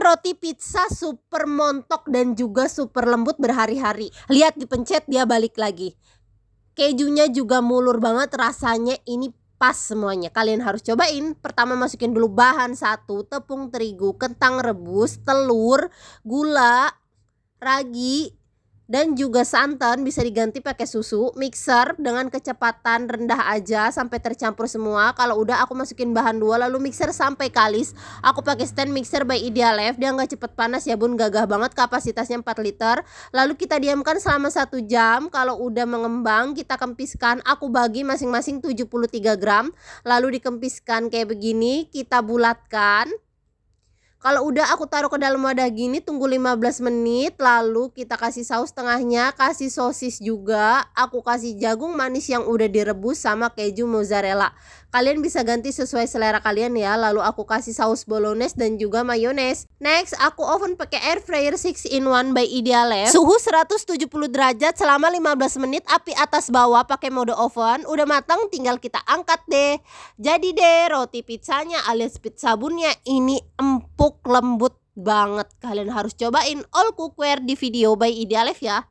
bikin roti pizza super montok dan juga super lembut berhari-hari. Lihat, dipencet dia balik lagi. Kejunya juga mulur banget, rasanya ini pas semuanya. Kalian harus cobain. Pertama masukin dulu bahan 1, tepung terigu, kentang rebus, telur, gula, ragi, dan juga santan. Bisa diganti pakai susu. Mixer dengan kecepatan rendah aja sampai tercampur semua. Kalau udah aku masukin bahan 2, lalu mixer sampai kalis. Aku pakai stand mixer by Idealef. Dia nggak cepet panas ya bun, gagah banget, kapasitasnya 4 liter. Lalu kita diamkan selama 1 jam. Kalau udah mengembang kita kempiskan. Aku bagi masing-masing 73 gram. Lalu dikempiskan kayak begini, kita bulatkan. Kalau udah aku taruh ke dalam wadah gini, tunggu 15 menit. Lalu kita kasih saus tengahnya, kasih sosis juga. Aku kasih jagung manis yang udah direbus sama keju mozzarella. Kalian bisa ganti sesuai selera kalian ya. Lalu aku kasih saus bolognese dan juga mayones. Next, aku oven pakai air fryer 6-in-1 by Idealef. Suhu 170 derajat selama 15 menit, api atas bawah pakai mode oven. Udah matang, tinggal kita angkat deh. Jadi deh roti pizzanya alias pizza bunnya ini empuk lembut banget. Kalian harus cobain all cookware di video by Idealef ya.